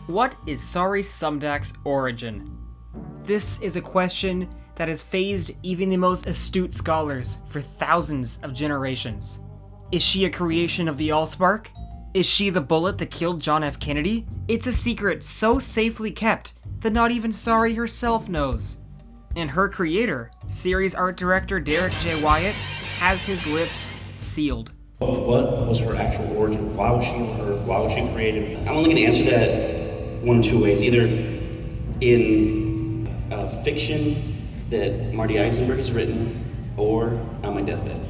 What is Sari Sumdac's origin? This is a question that has fazed even the most astute scholars for thousands of generations. Is she a creation of the Allspark? Is she the bullet that killed John F. Kennedy? It's a secret so safely kept that not even Sari herself knows. And her creator, series art director Derrick J. Wyatt, has his lips sealed. What was her actual origin? Why was she on Earth? Why was she created? I'm only going to answer that one of two ways. Either in fiction that Marty Eisenberg has written, or on my deathbed.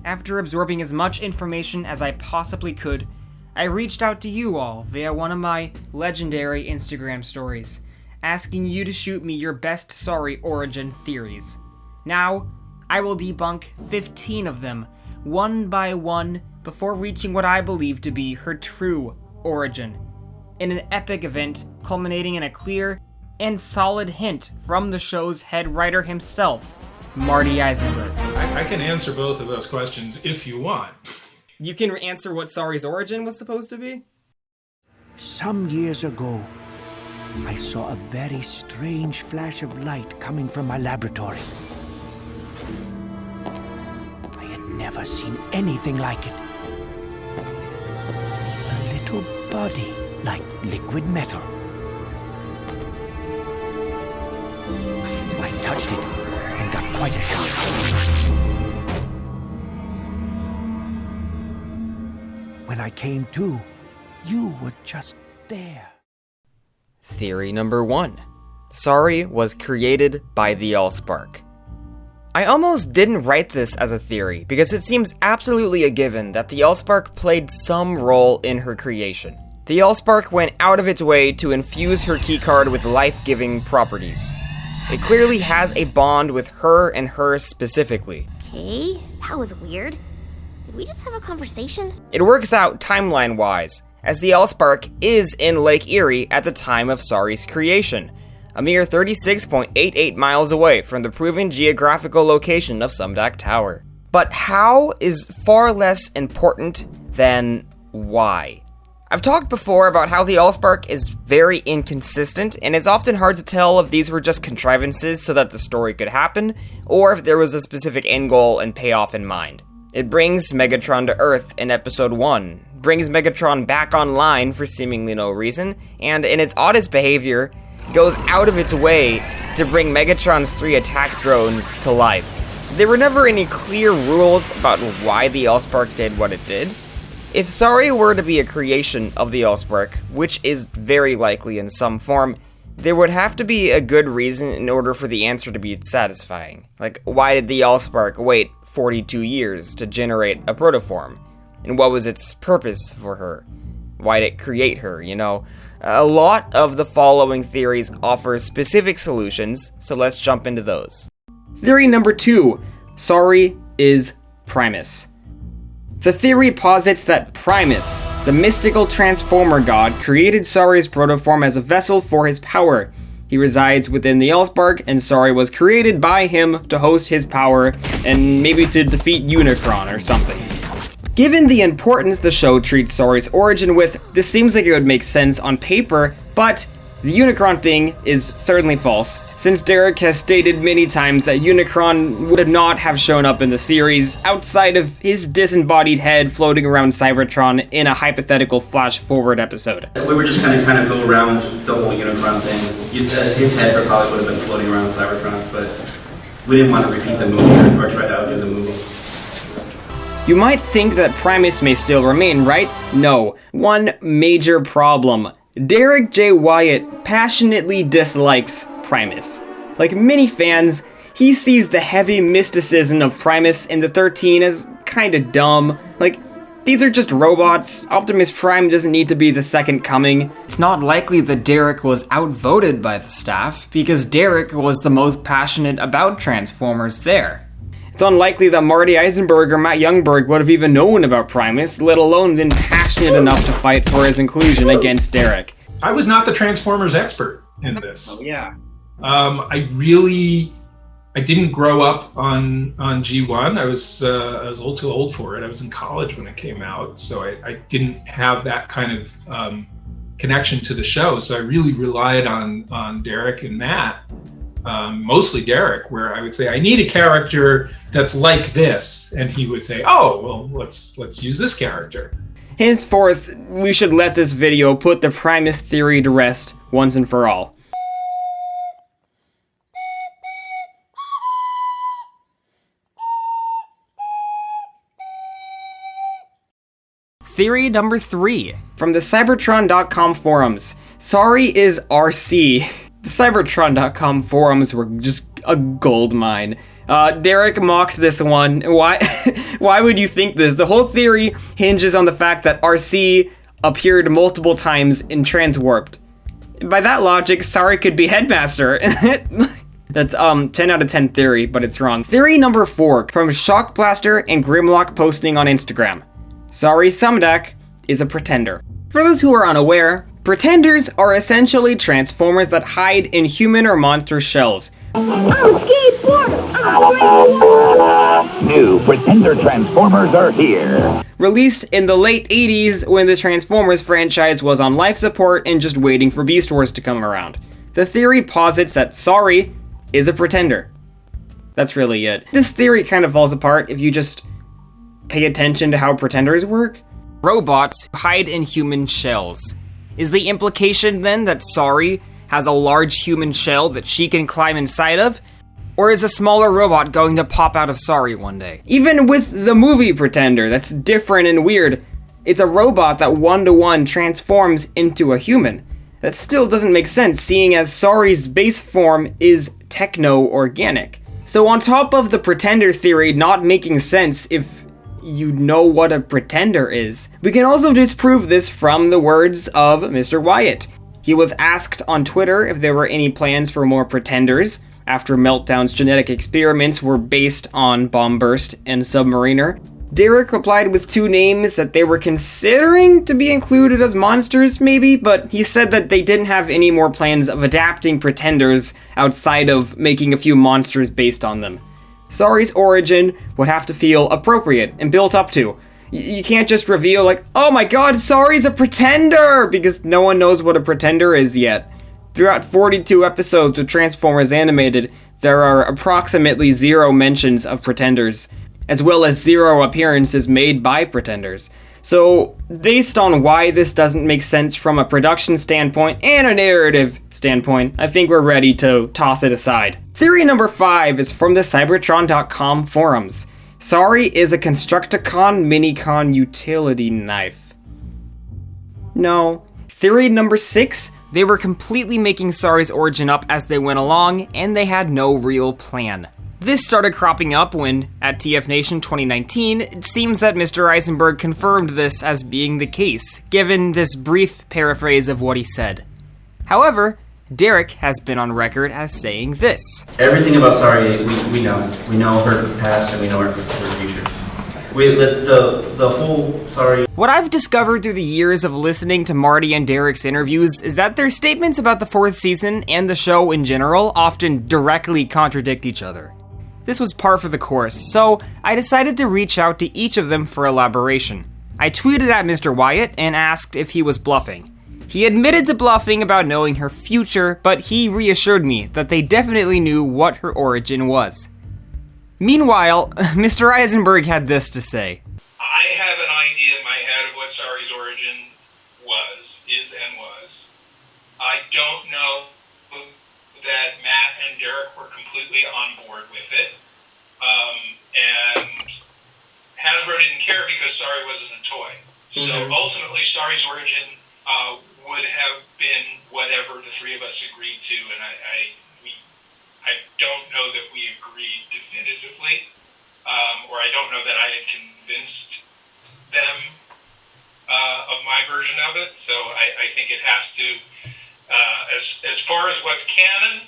After absorbing as much information as I possibly could, I reached out to you all via one of my legendary Instagram stories, asking you to shoot me your best Sari origin theories. Now, I will debunk 15 of them, one by one, before reaching what I believe to be her true origin, in an epic event culminating in a clear and solid hint from the show's head writer himself, Marty Isенberg. I can answer both of those questions if you want. You can answer what Sari's origin was supposed to be? Some years ago, I saw a very strange flash of light coming from my laboratory. I had never seen anything like it. A little body like liquid metal. I touched it and got quite a shock. When I came to, you were just there. Theory number 1. Sari was created by the Allspark. I almost didn't write this as a theory, because it seems absolutely a given that the Allspark played some role in her creation. The Allspark went out of its way to infuse her keycard with life-giving properties. It clearly has a bond with her and her specifically. Okay, that was weird. Did we just have a conversation? It works out timeline-wise, as the Allspark is in Lake Erie at the time of Sari's creation, a mere 36.88 miles away from the proven geographical location of Sumdac Tower. But how is far less important than why. I've talked before about how the Allspark is very inconsistent, and it's often hard to tell if these were just contrivances so that the story could happen, or if there was a specific end goal and payoff in mind. It brings Megatron to Earth in Episode 1, brings Megatron back online for seemingly no reason, and in its oddest behavior, goes out of its way to bring Megatron's 3 attack drones to life. There were never any clear rules about why the Allspark did what it did. If Sari were to be a creation of the Allspark, which is very likely in some form, there would have to be a good reason in order for the answer to be satisfying. Like, why did the Allspark wait 42 years to generate a protoform? And what was its purpose for her? Why did it create her, you know? A lot of the following theories offer specific solutions, so let's jump into those. Theory number 2, Sari is Primus. The theory posits that Primus, the mystical transformer god, created Sari's protoform as a vessel for his power. He resides within the Allspark, and Sari was created by him to host his power, and maybe to defeat Unicron or something. Given the importance the show treats Sari's origin with, this seems like it would make sense on paper, but the Unicron thing is certainly false, since Derrick has stated many times that Unicron would not have shown up in the series outside of his disembodied head floating around Cybertron in a hypothetical flash-forward episode. If we were just kind of go around the whole Unicron thing, his head probably would have been floating around Cybertron, but we didn't want to repeat the movie or try to outdo the movie. You might think that Primus may still remain, right? No. One major problem. Derrick J. Wyatt passionately dislikes Primus. Like many fans, he sees the heavy mysticism of Primus and the 13 as kinda dumb. Like, these are just robots. Optimus Prime doesn't need to be the second coming. It's not likely that Derrick was outvoted by the staff, because Derrick was the most passionate about Transformers there. It's unlikely that Marty Isenberg or Matt Youngberg would have even known about Primus, let alone been passionate enough to fight for his inclusion against Derrick. I was not the Transformers expert in this. Oh yeah. I didn't grow up on G1. I was too old for it. I was in college when it came out, so I didn't have that kind of connection to the show. So I really relied on Derrick and Matt, mostly Derrick, where I would say, I need a character that's like this. And he would say, oh, well, let's use this character. Henceforth, we should let this video put the Primus theory to rest once and for all. Theory number 3, from the Cybertron.com forums. Sari is RC. The Cybertron.com forums were just a gold mine. Derrick mocked this one. Why why would you think this? The whole theory hinges on the fact that RC appeared multiple times in Transwarped. By that logic, Sari could be Headmaster. That's 10 out of 10 theory, but it's wrong. Theory number 4, from Shockblaster and Grimlock posting on Instagram. Sari Sumdac is a pretender. For those who are unaware, pretenders are essentially transformers that hide in human or monster shells. New Pretender Transformers are here. Released in the late 80s when the Transformers franchise was on life support and just waiting for Beast Wars to come around. The theory posits that Sari is a pretender. That's really it. This theory kind of falls apart if you just pay attention to how pretenders work. Robots hide in human shells. Is the implication then that Sari has a large human shell that she can climb inside of? Or is a smaller robot going to pop out of Sari one day? Even with the movie Pretender, that's different and weird. It's a robot that one-to-one transforms into a human. That still doesn't make sense, seeing as Sari's base form is techno-organic. So on top of the Pretender theory not making sense if you know what a pretender is, we can also disprove this from the words of Mr. Wyatt. He was asked on Twitter if there were any plans for more pretenders, after Meltdown's genetic experiments were based on Bombburst and Submariner. Derrick replied with 2 names that they were considering to be included as monsters, maybe, but he said that they didn't have any more plans of adapting pretenders outside of making a few monsters based on them. Sari's origin would have to feel appropriate and built up to. You can't just reveal like, oh my god, Sari's a pretender, because no one knows what a pretender is yet. Throughout 42 episodes of Transformers Animated, there are approximately 0 mentions of pretenders, as well as 0 appearances made by pretenders. So, based on why this doesn't make sense from a production standpoint and a narrative standpoint, I think we're ready to toss it aside. Theory number 5 is from the Cybertron.com forums. Sari is a Constructicon Minicon utility knife. No. Theory number 6, they were completely making Sari's origin up as they went along, and they had no real plan. This started cropping up when, at TF Nation 2019, it seems that Mr. Eisenberg confirmed this as being the case, given this brief paraphrase of what he said. However, Derrick has been on record as saying this. Everything about Sari, we know. We know her past and we know her future. The whole Sari... What I've discovered through the years of listening to Marty and Derrick's interviews is that their statements about the 4th season and the show in general often directly contradict each other. This was par for the course, so I decided to reach out to each of them for elaboration. I tweeted at Mr. Wyatt and asked if he was bluffing. He admitted to bluffing about knowing her future, but he reassured me that they definitely knew what her origin was. Meanwhile, Mr. Eisenberg had this to say. I have an idea in my head of what Sari's origin is. I don't know that Matt and Derrick were completely on board with it. And Hasbro didn't care because Sari wasn't a toy. So ultimately, Sari's origin would have been whatever the 3 of us agreed to, and I don't know that we agreed definitively, or I don't know that I had convinced them of my version of it. So I think it has to, as far as what's canon,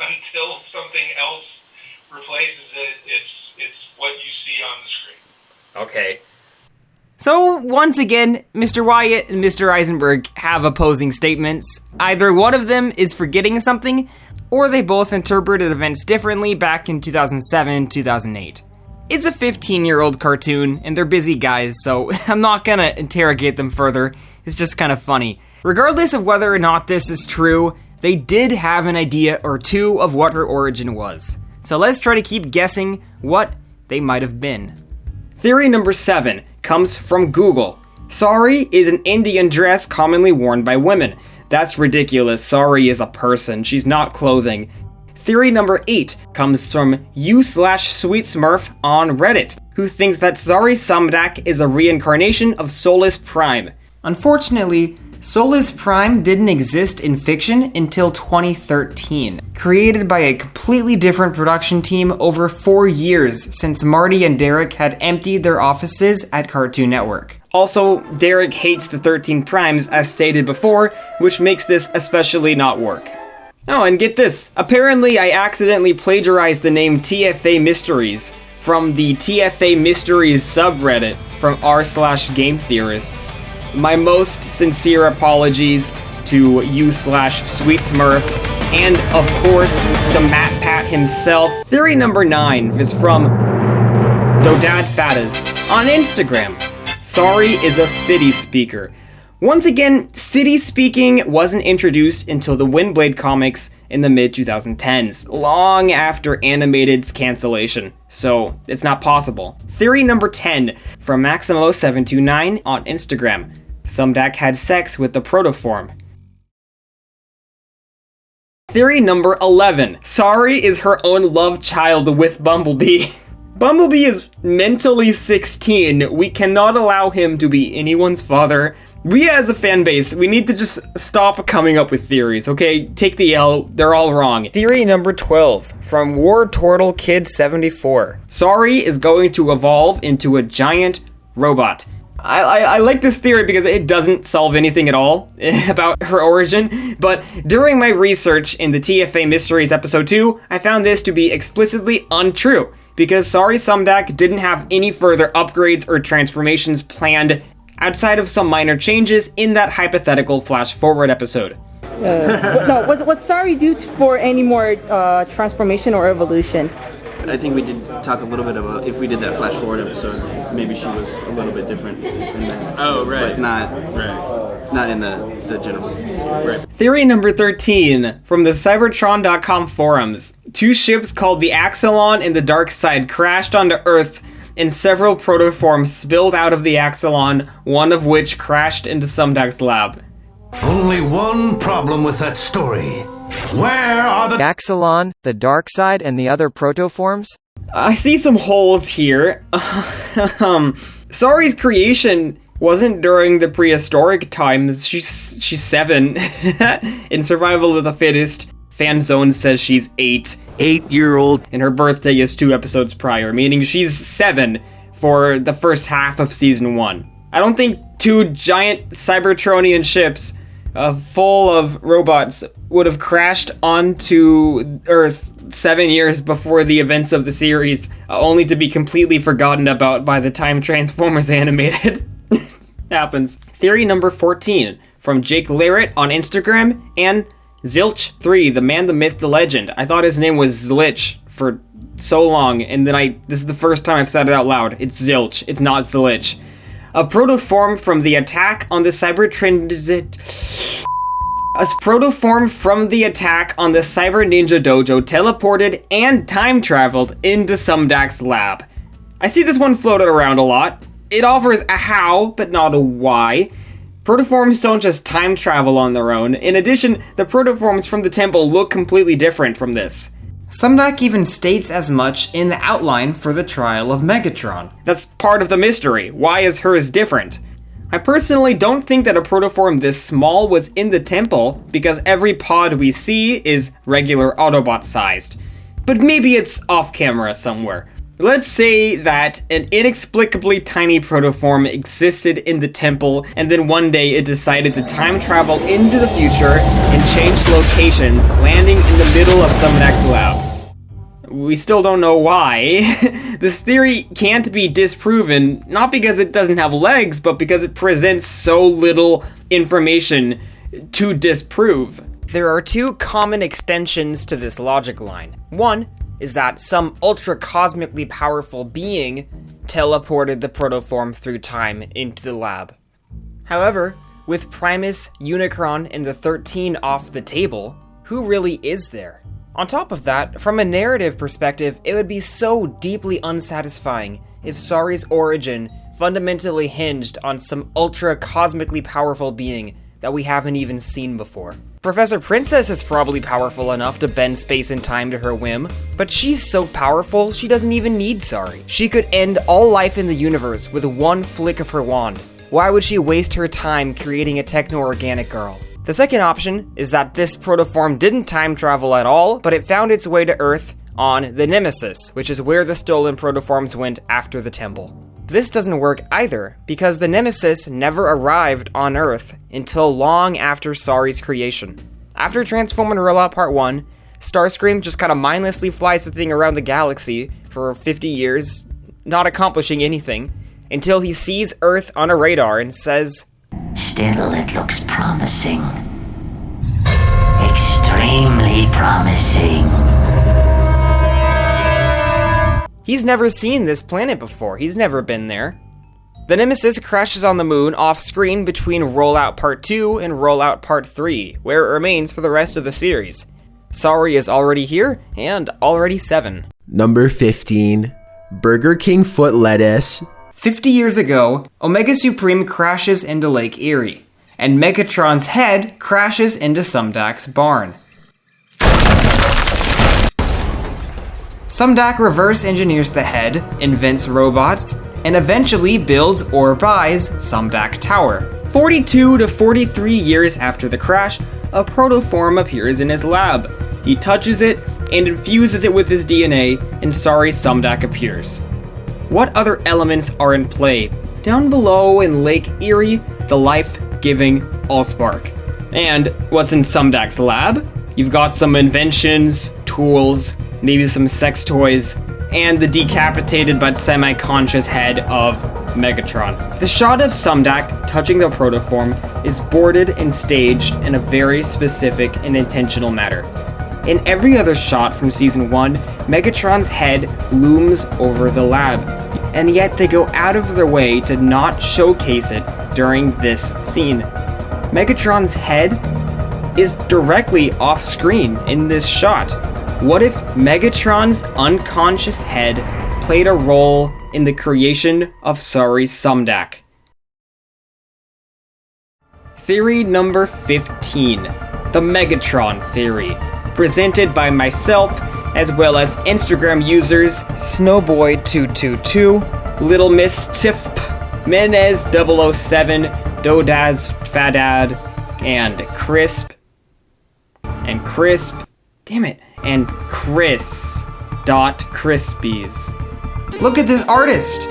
until something else replaces it, it's what you see on the screen. Okay. So, once again, Mr. Wyatt and Mr. Eisenberg have opposing statements. Either one of them is forgetting something, or they both interpreted events differently back in 2007-2008. It's a 15-year-old cartoon, and they're busy guys, so I'm not gonna interrogate them further. It's just kind of funny. Regardless of whether or not this is true, they did have an idea or two of what her origin was. So let's try to keep guessing what they might have been. Theory number 7 comes from Google. Sari is an Indian dress commonly worn by women. That's ridiculous. Sari is a person. She's not clothing. Theory number 8 comes from u/SweetSmurf on Reddit, who thinks that Sari Sumdac is a reincarnation of Solus Prime. Unfortunately, Solus Prime didn't exist in fiction until 2013, created by a completely different production team over 4 years since Marty and Derrick had emptied their offices at Cartoon Network. Also, Derrick hates the 13 Primes as stated before, which makes this especially not work. Oh, and get this. Apparently, I accidentally plagiarized the name TFA Mysteries from the TFA Mysteries subreddit from r/game theorists. My most sincere apologies to u/SweetSmurf, and of course, to Matt Pat himself. Theory number 9 is from Dodad Fattaz on Instagram. Sari is a city speaker. Once again, city speaking wasn't introduced until the Windblade comics in the mid-2010s, long after animated's cancellation, so it's not possible. Theory number 10 from Maximo729 on Instagram. Sumdac had sex with the protoform. Theory number 11. Sari is her own love child with Bumblebee. Bumblebee is mentally 16. We cannot allow him to be anyone's father. We as a fan base, we need to just stop coming up with theories, okay? Take the L, they're all wrong. Theory number 12, from War Turtle Kid 74. Sari is going to evolve into a giant robot. I like this theory because it doesn't solve anything at all about her origin, but during my research in the TFA Mysteries episode 2, I found this to be explicitly untrue, because Sari Sumdac didn't have any further upgrades or transformations planned outside of some minor changes in that hypothetical flash-forward episode. Was Sari due for any more transformation or evolution? I think we did talk a little bit about if we did that flash forward episode, maybe she was a little bit different in that. Oh, right. But not in the general. Right. Theory number 13, from the Cybertron.com forums. 2 ships called the Axelon and the Dark Side crashed onto Earth, and several protoforms spilled out of the Axelon, one of which crashed into Sumdac's lab. Only one problem with that story. Where are the Axelon, the Dark Side, and the other protoforms? I see some holes here. Sari's creation wasn't during the prehistoric times. She's 7. In Survival of the Fittest, Fanzone says she's 8. 8-year-old. And her birthday is 2 episodes prior, meaning she's 7 for the first half of season 1. I don't think 2 giant Cybertronian ships full of robots would have crashed onto Earth 7 years before the events of the series, only to be completely forgotten about by the time Transformers animated happens. Theory number 14, from Jake Larrett on Instagram, and Zilch3, the man, the myth, the legend. I thought his name was Zlich for so long, and then this is the first time I've said it out loud. It's Zilch, it's not Zlich. A protoform from the attack on the A protoform from the attack on the Cyber Ninja Dojo teleported and time traveled into Sumdac's lab. I see this one floated around a lot. It offers a how, but not a why. Protoforms don't just time travel on their own. In addition, the protoforms from the temple look completely different from this. Sumdac even states as much in the outline for the trial of Megatron. That's part of the mystery. Why is hers different? I personally don't think that a protoform this small was in the temple, because every pod we see is regular Autobot sized. But maybe it's off camera somewhere. Let's say that an inexplicably tiny protoform existed in the temple, and then one day it decided to time travel into the future and change locations, landing in the middle of Sumdac's lab. We still don't know why. This theory can't be disproven, not because it doesn't have legs, but because it presents so little information to disprove. There are 2 common extensions to this logic line. One is that some ultra-cosmically powerful being teleported the protoform through time into the lab. However, with Primus, Unicron, and the 13 off the table, who really is there? On top of that, from a narrative perspective, it would be so deeply unsatisfying if Sari's origin fundamentally hinged on some ultra-cosmically powerful being that we haven't even seen before. Professor Princess is probably powerful enough to bend space and time to her whim, but she's so powerful she doesn't even need Sari. She could end all life in the universe with one flick of her wand. Why would she waste her time creating a techno-organic girl? The second option is that this protoform didn't time travel at all, but it found its way to Earth on the Nemesis, which is where the stolen protoforms went after the temple. This doesn't work either, because the Nemesis never arrived on Earth until long after Sari's creation. After Transform and Roll Out Part 1, Starscream just kind of mindlessly flies the thing around the galaxy for 50 years, not accomplishing anything, until he sees Earth on a radar and says, "Still, it looks promising. Extremely promising." He's never seen this planet before. He's never been there. The Nemesis crashes on the moon off-screen between Rollout Part 2 and Rollout Part 3, where it remains for the rest of the series. Sari is already here, and already 7. Number 15, Burger King foot lettuce. 50 years ago, Omega Supreme crashes into Lake Erie, and Megatron's head crashes into Sumdac's barn. Sumdac reverse engineers the head, invents robots, and eventually builds or buys Sumdac Tower. 42 to 43 years after the crash, a protoform appears in his lab. He touches it and infuses it with his DNA, and Sari Sumdac appears. What other elements are in play? Down below in Lake Erie, the life-giving Allspark. And what's in Sumdac's lab? You've got some inventions, tools, maybe some sex toys, and the decapitated but semi-conscious head of Megatron. The shot of Sumdac touching the protoform is boarded and staged in a very specific and intentional manner. In every other shot from Season 1, Megatron's head looms over the lab, and yet they go out of their way to not showcase it during this scene. Megatron's head is directly off-screen in this shot. What if Megatron's unconscious head played a role in the creation of Sari Sumdac? Theory number 15, the Megatron theory, presented by myself as well as Instagram users Snowboy222, Little Miss Tiff, Menez007, Dodaz Fadad, and Crisp, and Chris.Crispies. Look at this artist!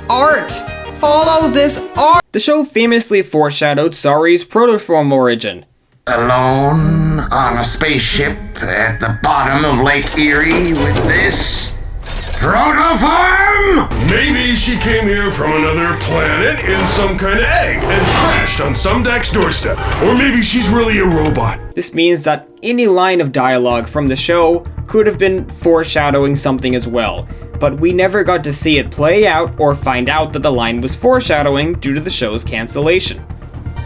Art! Follow this art! The show famously foreshadowed Sari's protoform origin. Alone on a spaceship at the bottom of Lake Erie with this protoform? Maybe she came here from another planet in some kind of egg and crashed on Sumdac's doorstep. Or maybe she's really a robot. This means that any line of dialogue from the show could have been foreshadowing something as well, but we never got to see it play out or find out that the line was foreshadowing due to the show's cancellation.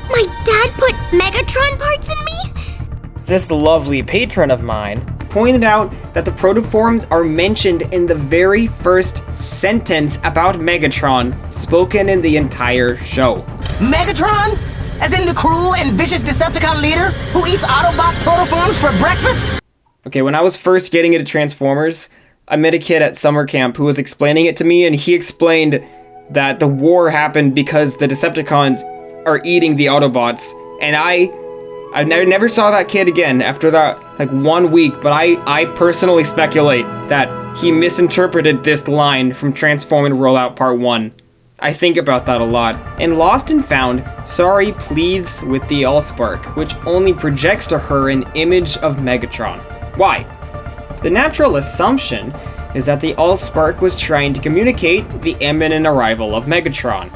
My dad put Megatron parts in me? This lovely patron of mine pointed out that the protoforms are mentioned in the very first sentence about Megatron spoken in the entire show. Megatron? As in the cruel and vicious Decepticon leader who eats Autobot protoforms for breakfast? Okay, when I was first getting into Transformers, I met a kid at summer camp who was explaining it to me, and he explained that the war happened because the Decepticons are eating the Autobots, and I never saw that kid again after that, 1 week, but I personally speculate that he misinterpreted this line from Transform and Roll Out Part 1. I think about that a lot. In Lost and Found, Sari pleads with the Allspark, which only projects to her an image of Megatron. Why? The natural assumption is that the Allspark was trying to communicate the imminent arrival of Megatron.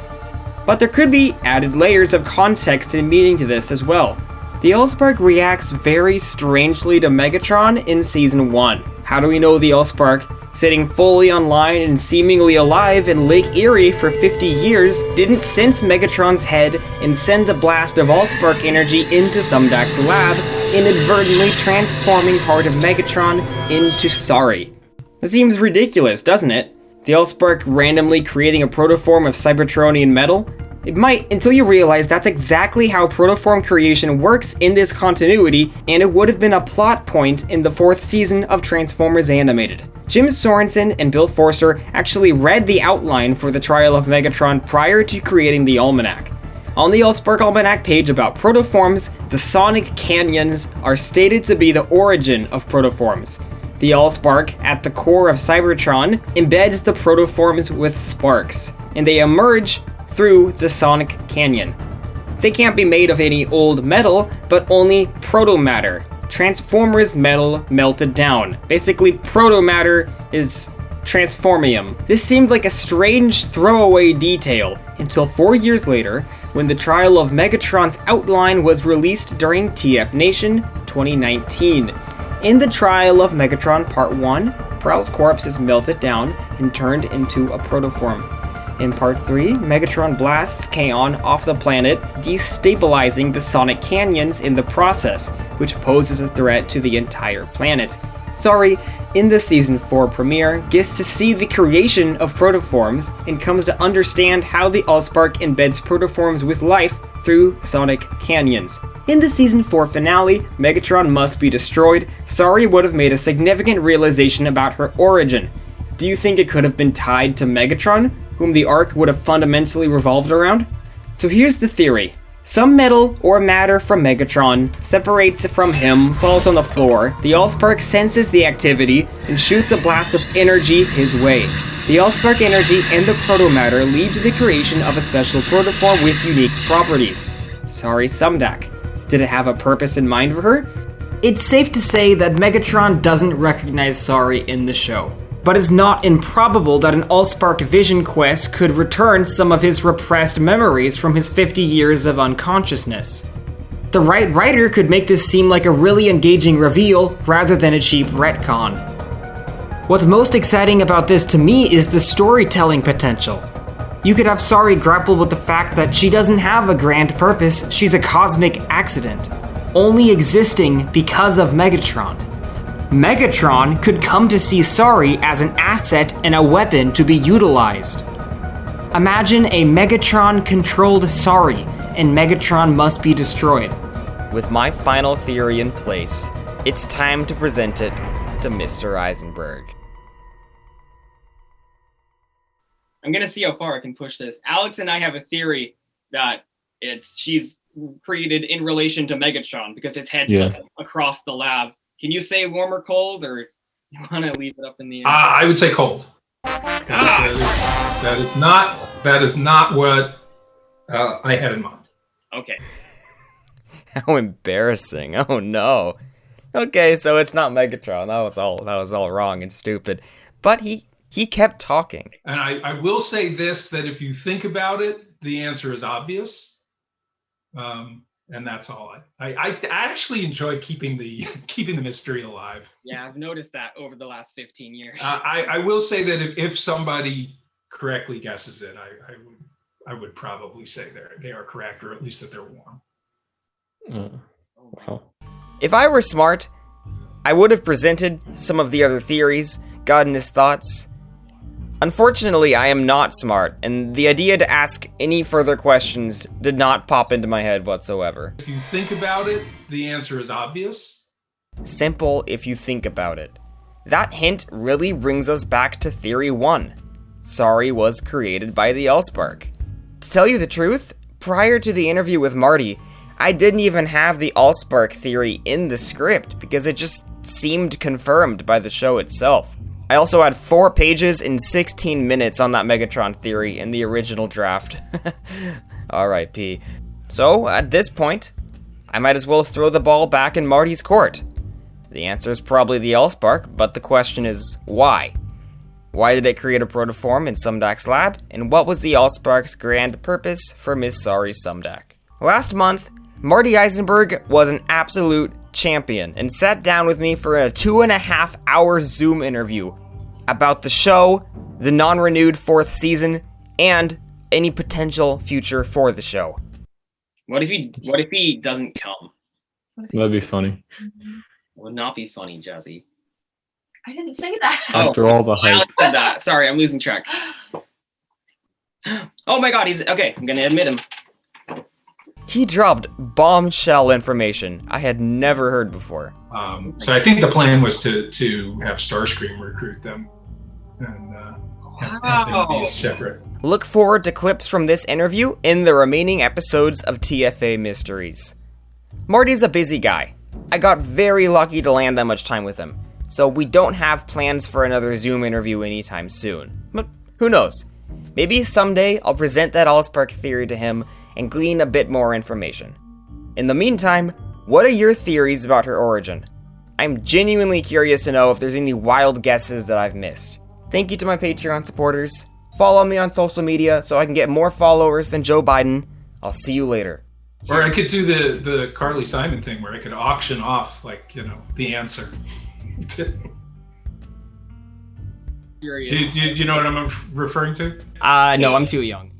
But there could be added layers of context and meaning to this as well. The Allspark reacts very strangely to Megatron in Season 1. How do we know the Allspark, sitting fully online and seemingly alive in Lake Erie for 50 years, didn't sense Megatron's head and send the blast of Allspark energy into Sumdac's lab, inadvertently transforming part of Megatron into Sari? That seems ridiculous, doesn't it? The Allspark randomly creating a protoform of Cybertronian metal? It might, until you realize that's exactly how protoform creation works in this continuity, and it would have been a plot point in the 4th season of Transformers Animated. Jim Sorenson and Bill Forster actually read the outline for the trial of Megatron prior to creating the Almanac. On the Allspark Almanac page about protoforms, the sonic canyons are stated to be the origin of protoforms. The Allspark, at the core of Cybertron, embeds the protoforms with sparks, and they emerge through the sonic canyon. They can't be made of any old metal, but only protomatter, Transformers metal melted down. Basically, protomatter is transformium. This seemed like a strange throwaway detail until 4 years later, when the trial of Megatron's outline was released during TF Nation 2019. In the trial of Megatron Part 1, Prowl's corpse is melted down and turned into a protoform. In Part 3, Megatron blasts Kaon off the planet, destabilizing the sonic canyons in the process, which poses a threat to the entire planet. Sari, in the Season 4 premiere, gets to see the creation of protoforms and comes to understand how the Allspark embeds protoforms with life through sonic canyons. In the Season 4 finale, Megatron must be destroyed. Sari would have made a significant realization about her origin. Do you think it could have been tied to Megatron, whom the arc would have fundamentally revolved around? So here's the theory. Some metal or matter from Megatron separates from him, falls on the floor, the Allspark senses the activity, and shoots a blast of energy his way. The Allspark energy and the protomatter lead to the creation of a special protoform with unique properties. Sari Sumdac. Did it have a purpose in mind for her? It's safe to say that Megatron doesn't recognize Sari in the show, but it's not improbable that an Allspark vision quest could return some of his repressed memories from his 50 years of unconsciousness. The right writer could make this seem like a really engaging reveal rather than a cheap retcon. What's most exciting about this to me is the storytelling potential. You could have Sari grapple with the fact that she doesn't have a grand purpose, she's a cosmic accident, only existing because of Megatron. Megatron could come to see Sari as an asset and a weapon to be utilized. Imagine a Megatron-controlled Sari, and Megatron must be destroyed. With my final theory in place, it's time to present it to Mr. Eisenberg. I'm gonna see how far I can push this. Alex and I have a theory that she's created in relation to Megatron because his head's across the lab. Can you say warm or cold, or you want to leave it up in the air? I would say cold. That is not what I had in mind. Okay. How embarrassing! Oh no. Okay, so it's not Megatron. That was all wrong and stupid. But he kept talking. And I will say this: that if you think about it, the answer is obvious. And that's all. I actually enjoy keeping the mystery alive. Yeah, I've noticed that over the last 15 years. I will say that if somebody correctly guesses it, I would probably say they are correct, or at least that they're warm. If I were smart, I would have presented some of the other theories, gotten his thoughts. Unfortunately, I am not smart, and the idea to ask any further questions did not pop into my head whatsoever. If you think about it, the answer is obvious. Simple if you think about it. That hint really brings us back to Theory 1. Sari was created by the Allspark. To tell you the truth, prior to the interview with Marty, I didn't even have the Allspark theory in the script because it just seemed confirmed by the show itself. I also had 4 pages and 16 minutes on that Megatron theory in the original draft. R.I.P. So, at this point, I might as well throw the ball back in Marty's court. The answer is probably the Allspark, but the question is, why? Why did it create a protoform in Sumdac's lab, and what was the Allspark's grand purpose for Miss Sari Sumdac? Last month, Marty Isenberg was an absolute champion and sat down with me for a 2.5-hour Zoom interview about the show, the non-renewed 4th season, and any potential future for the show. What if he doesn't come? That'd be funny. It would not be funny, Jesse. I didn't say that. After all the hype. Alex said that. Sorry, I'm losing track. Oh my god, he's okay. I'm gonna admit him. He dropped bombshell information I had never heard before. So I think the plan was to have Starscream recruit them and have them be separate. Look forward to clips from this interview in the remaining episodes of TFA Mysteries. Marty's a busy guy. I got very lucky to land that much time with him, so we don't have plans for another Zoom interview anytime soon. But who knows? Maybe someday I'll present that Allspark theory to him and glean a bit more information. In the meantime, what are your theories about her origin? I'm genuinely curious to know if there's any wild guesses that I've missed. Thank you to my Patreon supporters. Follow me on social media so I can get more followers than Joe Biden. I'll see you later. Or I could do the Carly Simon thing where I could auction off, the answer. Do you know what I'm referring to? No, I'm too young.